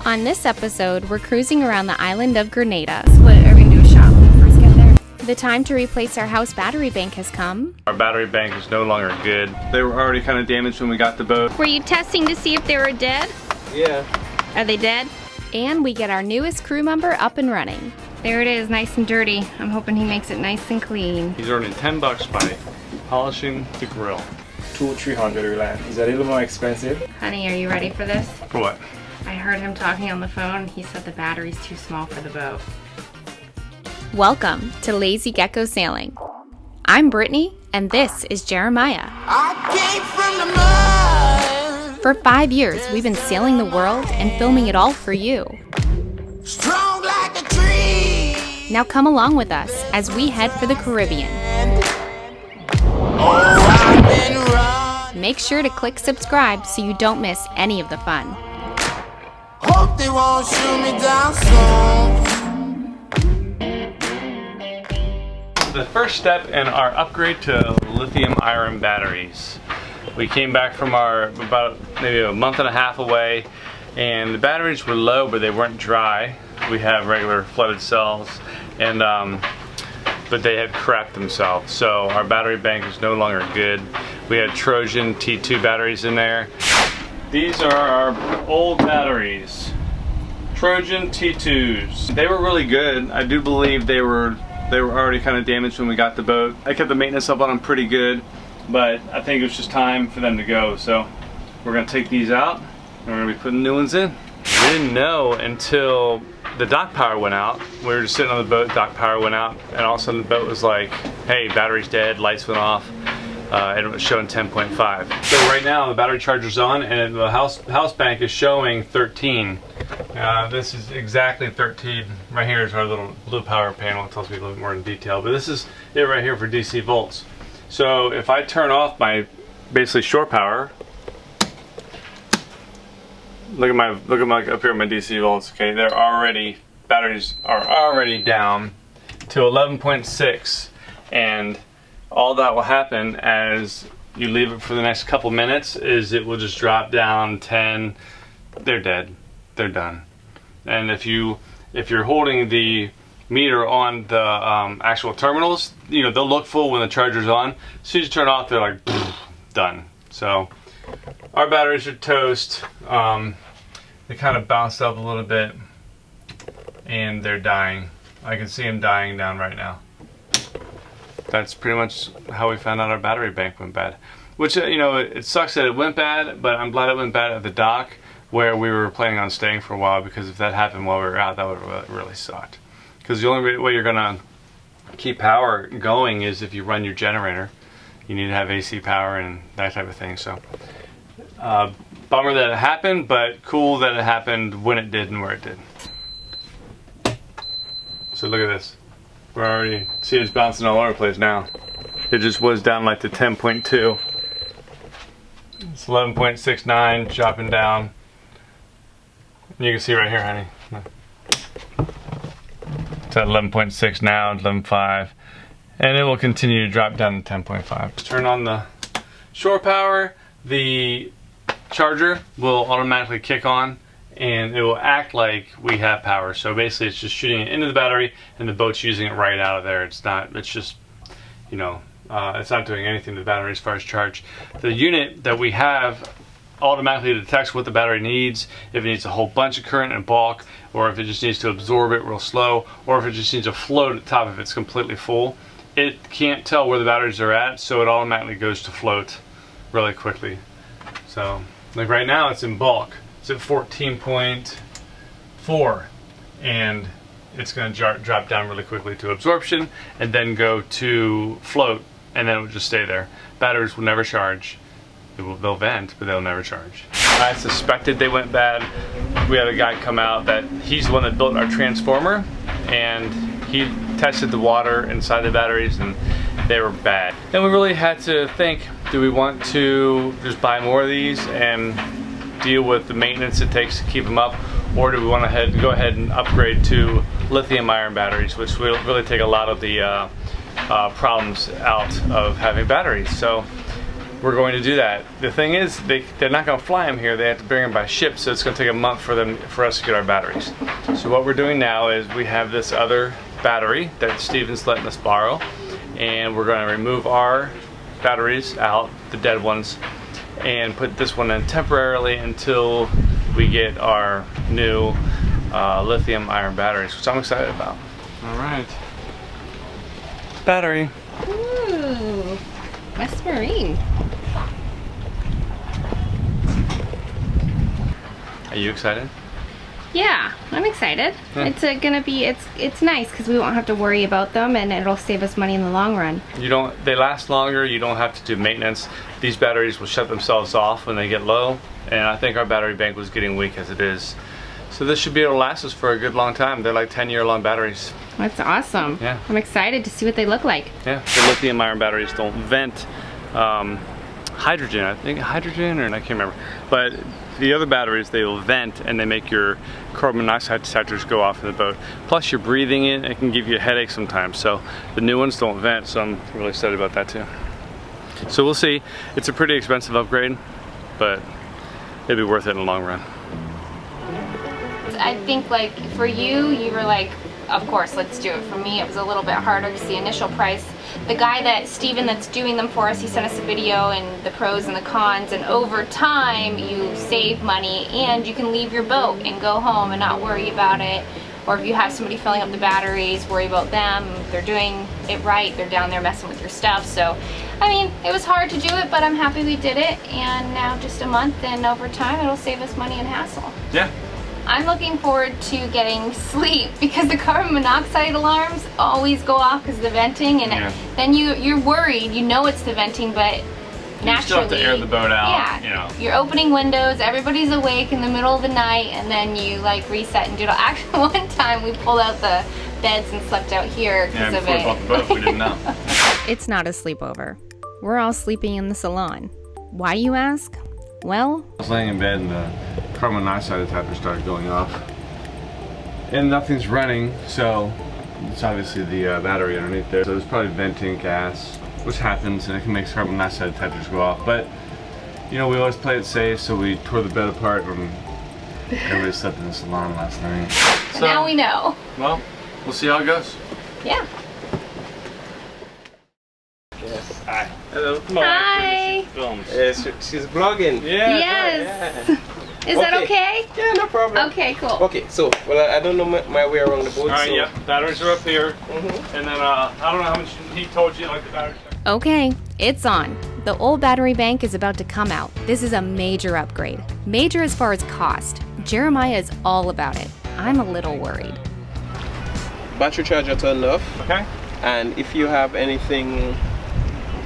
On this episode, we're cruising around the island of Grenada. What are we gonna do, a shop when we first get there? The time to replace our house battery bank has come. Our battery bank is no longer good. They were already kind of damaged when we got the boat. Were you testing to see if they were dead? Yeah. Are they dead? And we get our newest crew member up and running. There it is, nice and dirty. I'm hoping he makes it nice and clean. He's earning $10 by polishing the grill. 200-300 Reland. Is a little more expensive. Honey, are you ready for this? For what? I heard him talking on the phone. He said the battery's too small for the boat. Welcome to Lazy Gecko Sailing. I'm Brittany, and this is Jeremiah. For 5 years, we've been sailing the world and filming it all for you. Strong like a tree. Now come along with us as we head for the Caribbean. Make sure to click subscribe so you don't miss any of the fun. Hope they won't shoot me down soon. The first step in our upgrade to lithium ion batteries. We came back from about maybe a month and a half away, and the batteries were low, but they weren't dry. We have regular flooded cells, and but they had crapped themselves. So our battery bank is no longer good. We had Trojan T2 batteries in there. These are our old batteries, Trojan T2s. They were really good. I do believe they were already kind of damaged when we got the boat. I kept the maintenance up on them pretty good, but I think it was just time for them to go. So we're gonna take these out and we're gonna be putting new ones in. We didn't know until the dock power went out. We were just sitting on the boat, dock power went out, and all of a sudden the boat was like, hey, battery's dead, lights went off. And it was showing 10.5. So right now the battery charger's on and the house bank is showing 13. This is exactly 13. Right here is our little blue power panel. It tells me a little bit more in detail, but this is it right here for DC volts. So if I turn off my basically shore power, look at my up here my DC volts. Okay, batteries are already down to 11.6, and all that will happen as you leave it for the next couple minutes is it will just drop down 10. They're dead. They're done. And if you're holding the meter on the actual terminals, you know, they'll look full when the charger's on. As soon as you turn it off, they're like done. So our batteries are toast. They kind of bounced up a little bit and they're dying. I can see them dying down right now. That's pretty much how we found out our battery bank went bad. Which, you know, it sucks that it went bad, but I'm glad it went bad at the dock where we were planning on staying for a while, because if that happened while we were out, that would have really sucked. Because the only way you're gonna keep power going is if you run your generator. You need to have AC power and that type of thing. So, bummer that it happened, but cool that it happened when it did and where it did. So look at this. We're already, see it's bouncing all over the place now. It just was down like to 10.2. It's 11.69, dropping down. You can see right here, honey. It's at 11.6 now, 11.5. And it will continue to drop down to 10.5. Turn on the shore power, the charger will automatically kick on, and it will act like we have power. So basically it's just shooting it into the battery and the boat's using it right out of there. It's just, you know, it's not doing anything to the battery as far as charge. The unit that we have automatically detects what the battery needs, if it needs a whole bunch of current in bulk, or if it just needs to absorb it real slow, or if it just needs to float at the top if it's completely full. It can't tell where the batteries are at, so it automatically goes to float really quickly. So like right now it's in bulk. It's at 14.4, and it's going to drop down really quickly to absorption and then go to float, and then it will just stay there. Batteries will never charge. They'll vent, but they'll never charge. I suspected they went bad. We had a guy come out that he's the one that built our transformer, and he tested the water inside the batteries and they were bad. And we really had to think, do we want to just buy more of these and deal with the maintenance it takes to keep them up, or do we want to go ahead and upgrade to lithium ion batteries, which will really take a lot of the problems out of having batteries. So we're going to do that. The thing is, they're not going to fly them here. They have to bring them by ship, so it's going to take a month for us to get our batteries. So what we're doing now is we have this other battery that Steven's letting us borrow, and we're going to remove our batteries out, the dead ones, and put this one in temporarily until we get our new lithium iron batteries, which I'm excited about. All right, battery. Ooh, West Marine. Are you excited? Yeah, I'm excited. Yeah. It's gonna be it's nice because we won't have to worry about them, and it'll save us money in the long run. They last longer. You don't have to do maintenance. These batteries will shut themselves off when they get low, and I think our battery bank was getting weak as it is. So this should be able to last us for a good long time. They're like 10-year long batteries. That's awesome. Yeah. I'm excited to see what they look like. Yeah, the lithium iron batteries don't vent hydrogen. I think hydrogen, or I can't remember. But the other batteries, they will vent, and they make your carbon monoxide detectors go off in the boat. Plus you're breathing it, it can give you a headache sometimes. So the new ones don't vent, so I'm really excited about that too. So we'll see. It's a pretty expensive upgrade, but it'll be worth it in the long run. I think like for you, you were like, of course, let's do it. For me, it was a little bit harder because the initial price, the guy Steven that's doing them for us, he sent us a video and the pros and the cons, and over time you save money and you can leave your boat and go home and not worry about it. Or if you have somebody filling up the batteries, worry about them. They're doing it right, they're down there messing with your stuff. So, I mean, it was hard to do it, but I'm happy we did it. And now just a month, and over time it'll save us money and hassle. Yeah. I'm looking forward to getting sleep because the carbon monoxide alarms always go off because of the venting, and then you're worried. You know it's the venting, but naturally you still have to air the boat out. Yeah, you know. You're opening windows, everybody's awake in the middle of the night, and then you like reset and do it all. Actually, one time we pulled out the beds and slept out here because of it. Yeah, before we bought the boat, we didn't know. It's not a sleepover. We're all sleeping in the salon. Why, you ask? Well, I was laying in bed and the carbon monoxide detector started going off, and nothing's running, so it's obviously the battery underneath there. So it's probably venting gas, which happens, and it can make carbon monoxide detectors go off. But you know, we always play it safe, so we tore the bed apart and everybody slept in the salon last night. so now we know. Well, we'll see how it goes. Yeah. Hi. Hello. Come on. Hi. Films. She's vlogging. Yeah. Yes. Yeah. Is that okay? Yeah, no problem. Okay, cool. Okay, so, well, I don't know my way around the boat. All right, so. yep. Batteries are up here. And then, I don't know how much he told you, like the batteries. Okay, it's on. The old battery bank is about to come out. This is a major upgrade. Major as far as cost. Jeremiah is all about it. I'm a little worried. Battery charger turned off. Okay. And if you have anything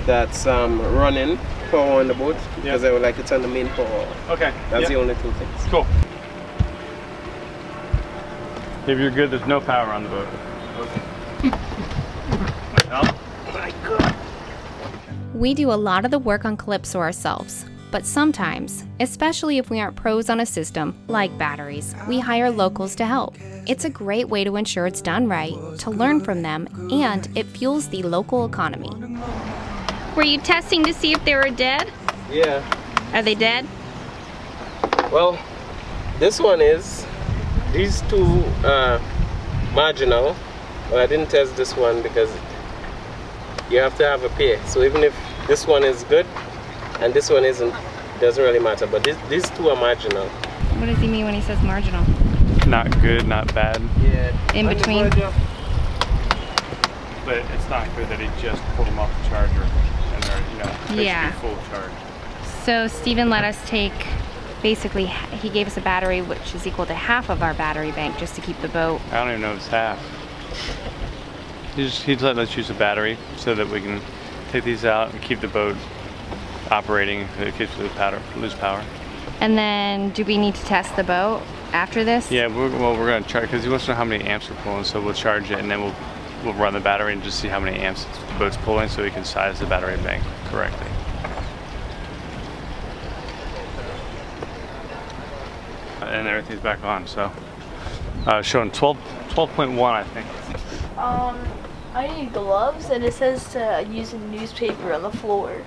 that's running power on the boat, because I would like to turn the main power off. Okay. That's the only two things. Cool. If you're good, there's no power on the boat. Okay. Oh my God. We do a lot of the work on Calypso ourselves, but sometimes, especially if we aren't pros on a system, like batteries, we hire locals to help. It's a great way to ensure it's done right, to learn from them, and it fuels the local economy. Were you testing to see if they were dead? Yeah. Are they dead? Well, this one is. These two marginal. Well, I didn't test this one because you have to have a pair. So even if this one is good and this one isn't, it doesn't really matter. But these two are marginal. What does he mean when he says marginal? Not good, not bad. Yeah. In between? But it's not good that he just pulled them off the charger and they're, you know, basically full charge. So Steven let us take, basically, he gave us a battery which is equal to half of our battery bank just to keep the boat. I don't even know if it's half. He's letting us use a battery so that we can take these out and keep the boat operating if it keeps lose power. And then, do we need to test the boat after this? Yeah, we're going to charge, because he wants to know how many amps we're pulling, so we'll charge it and then we'll run the battery and just see how many amps the boat's pulling so we can size the battery bank correctly. And everything's back on, so showing 12.1, I think. I need gloves, and it says to use a newspaper on the floor.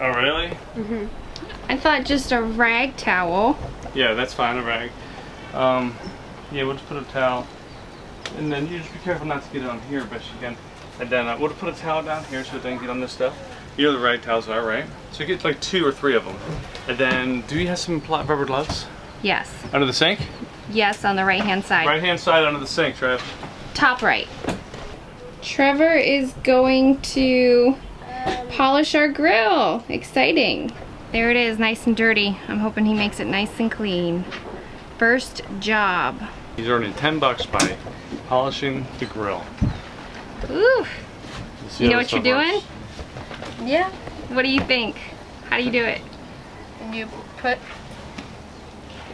Oh, really? Mm-hmm. I thought just a rag towel. Yeah, that's fine, a rag. Yeah, we'll just put a towel. And then you just be careful not to get it on here best you can. And then we'll put a towel down here so it doesn't get on this stuff. You know the rag towels are, right? So you get like 2 or 3 of them. And then, do you have some rubber gloves? Yes. Under the sink? Yes, on the right-hand side. Right-hand side under the sink, Trev. Top right. Trevor is going to polish our grill. Exciting. There it is, nice and dirty. I'm hoping he makes it nice and clean. First job. He's earning $10 by polishing the grill. Ooh. You know what you're doing? Works. Yeah. What do you think? How do you do it? And you put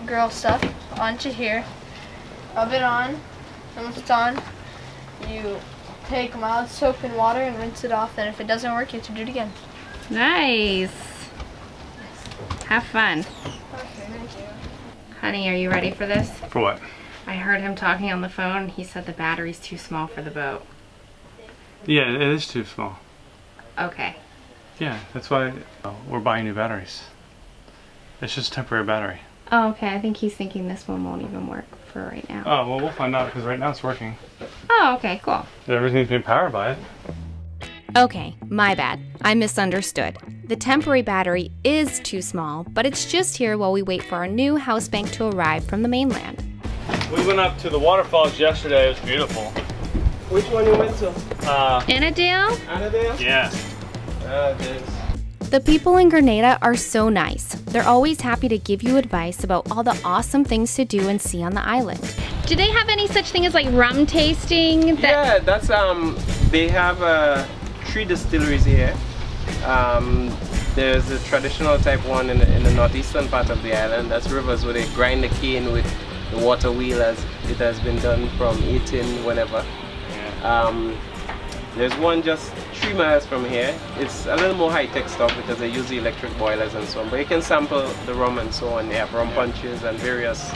the grill stuff onto here, rub it on, and once it's on, you take mild soap and water and rinse it off. Then if it doesn't work, you have to do it again. Nice. Have fun. Okay, thank you. Honey, are you ready for this? For what? I heard him talking on the phone. He said the battery's too small for the boat. Yeah, it is too small. Okay. Yeah, that's why we're buying new batteries. It's just a temporary battery. Oh, okay. I think he's thinking this one won't even work for right now. Oh, well, we'll find out because right now it's working. Oh, okay, cool. Everything's being powered by it. Okay, my bad. I misunderstood. The temporary battery is too small, but it's just here while we wait for our new house bank to arrive from the mainland. We went up to the waterfalls yesterday. It was beautiful. Which one you went to? Annadale? Annadale? Yeah. The people in Grenada are so nice. They're always happy to give you advice about all the awesome things to do and see on the island. Do they have any such thing as like rum tasting? Yeah, that's they have 3 distilleries here. There's a traditional type one in the northeastern part of the island. That's rivers where they grind the cane with the water wheel as it has been done from 18 whenever. There's one just 3 miles from here. It's a little more high-tech stuff because they use the electric boilers and so on. But you can sample the rum and so on. They have rum punches and various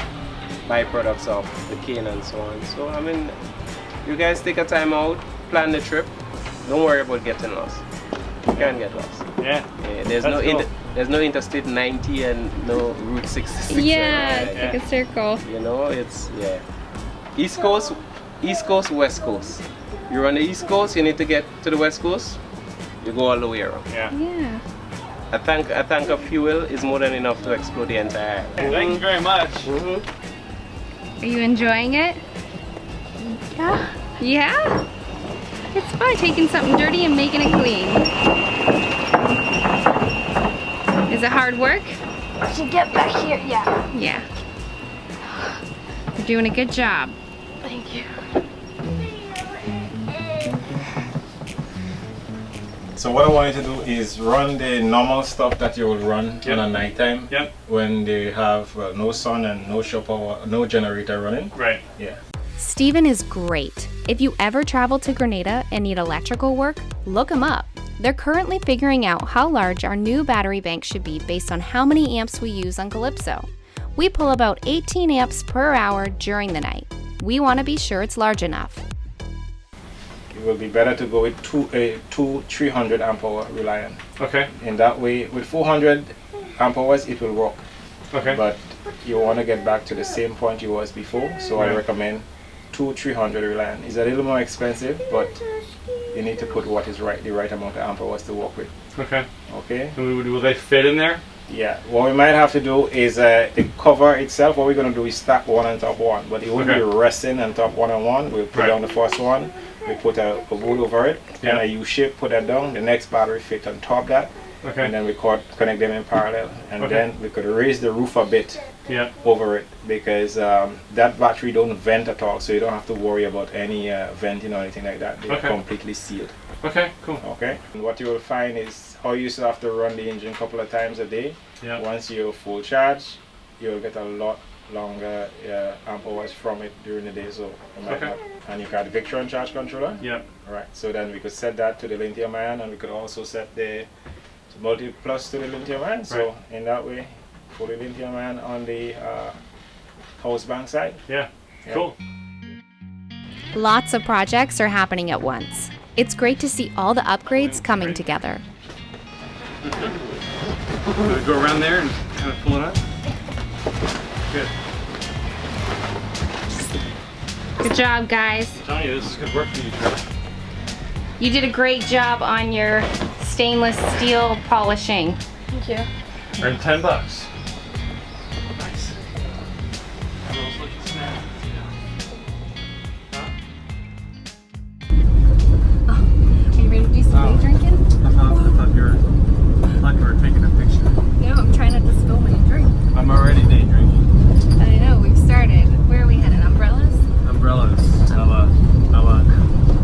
byproducts of the cane and so on. So I mean, you guys take a time out, plan the trip. Don't worry about getting lost. You can't get lost. Yeah. There's no Interstate 90 and no Route 66. Yeah, it's like a circle. You know, it's East Coast, West Coast. You're on the East Coast, you need to get to the West Coast, you go all the way around. Yeah. A tank of fuel is more than enough to explore the entire island. Thank you very much. Are you enjoying it? Yeah. Yeah? It's fun taking something dirty and making it clean. Is it hard work? To get back here, yeah. Yeah. You're doing a good job. Thank you. So what I want you to do is run the normal stuff that you would run in a nighttime when they have no sun and no shop power, no generator running. Right. Yeah. Steven is great. If you ever travel to Grenada and need electrical work, look him up. They're currently figuring out how large our new battery bank should be based on how many amps we use on Calypso. We pull about 18 amps per hour during the night. We want to be sure it's large enough. It will be better to go with two 300 amp hour Reliant. Okay. In that way, with 400 amp hours, it will work. Okay. But you want to get back to the same point you was before, so I recommend 2 300 Reliant. It's a little more expensive, but you need to put what is right, the right amount of amp hours to work with. Okay. Okay. Will they fit in there? Yeah. What we might have to do is the cover itself. What we're going to do is stack one on top one, but it won't be resting on top one on one. We'll put down the first one. We put a wood over it, and a U-shape, put that down. The next battery fit on top of that, and then we connect them in parallel. And then we could raise the roof a bit over it, because that battery don't vent at all, so you don't have to worry about any venting or anything like that. They're completely sealed. Okay, cool. Okay, and what you will find is how you used to have to run the engine a couple of times a day. Once you're full charge, you'll get a lot longer amp hours from it during the day. So and you got the Victron charge controller. Right. So then we could set that to the Lithium Ion, and we could also set the multi plus to the Lithium Ion. So in that way, for the Lithium Ion on the house bank side. Cool. Lots of projects are happening at once. It's great to see all the upgrades coming together. Go around there and kind of pull it up. Good. Good job, guys. I'm telling you, this is good work for you, Trevor. You did a great job on your stainless steel polishing. Thank you. Earned $10. Nice. Those looking snap. Are you ready to do some day drinking? I thought you were taking a picture. No, I'm trying not to spill my drink. I'm already day drinking. I know, we've started. Where are we headed? Umbrellas? Umbrellas.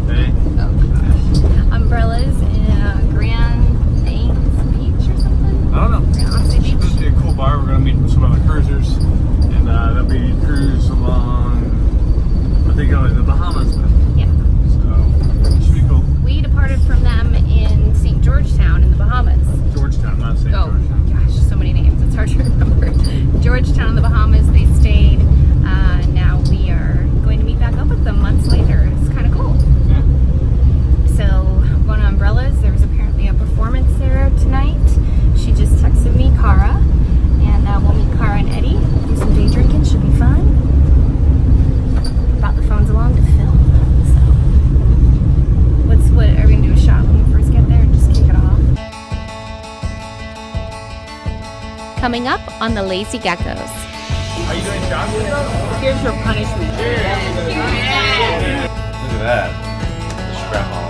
Hey. Oh gosh. Umbrellas in Grand Ains Beach or something? I don't know. Grand Ains Beach? This will be a cool bar. We're going to meet some other cruisers. And there'll be a cruise along, I think, the Bahamas. Yeah. So, it should be cool. We departed from them in St. Georgetown in the Bahamas. Georgetown, not St. Oh Georgetown. gosh, so many names. It's hard to remember. Georgetown in the Bahamas, they stayed. Now we are going to meet back up with them months later. It's kind of cool. Yeah. So, we're going to Umbrellas. There was apparently a performance there tonight. She just texted me, Cara. And we'll meet Cara and Eddie. Do some day drinking. Should be fun. Brought the phones along to film. So, what are we going to do a shot when we first get there and just kick it off? Coming up on the Lazy Geckos. Are you doing shots? Here's your punishment. Look at that. Strap on.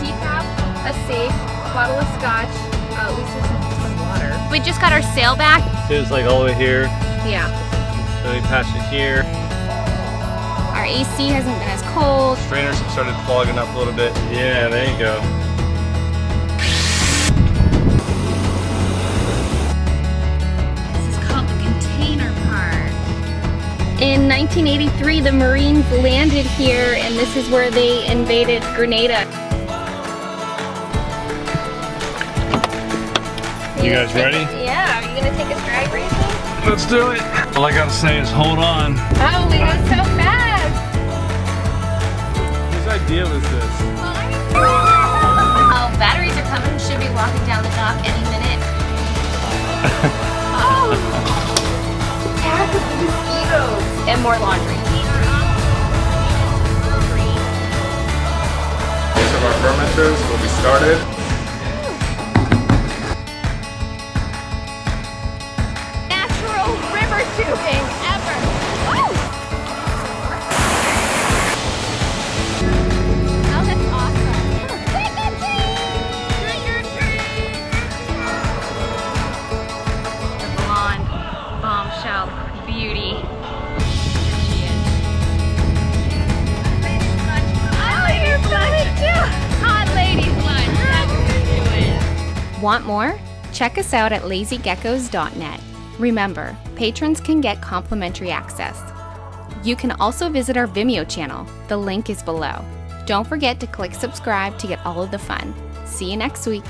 CPAP, a safe, bottle of scotch, at least there's some water. We just got our sail back. So it's like all the way here. Yeah. So we patch it here. Our AC hasn't been as cold. Strainers have started clogging up a little bit. Yeah, there you go. This is called the container part. In 1983, the Marines landed here, and this is where they invaded Grenada. You guys ready? Yeah, are you gonna take us drag racing? Let's do it. All I gotta say is hold on. Oh, we go so fast! Whose idea was this? Oh, batteries are coming. Should be walking down the dock any minute. Oh! Attack of the mosquitoes! And more laundry. Most of our fermenters will be started. Natural river tubing ever! Woo! Oh, that's awesome. Trick or treat! Trick or treat! The blonde bombshell beauty. She is. Oh, you're funny too! Hot ladies lunch, that's what we're doing. Want more? Check us out at lazygeckos.net. Remember, patrons can get complimentary access. You can also visit our Vimeo channel. The link is below. Don't forget to click subscribe to get all of the fun. See you next week.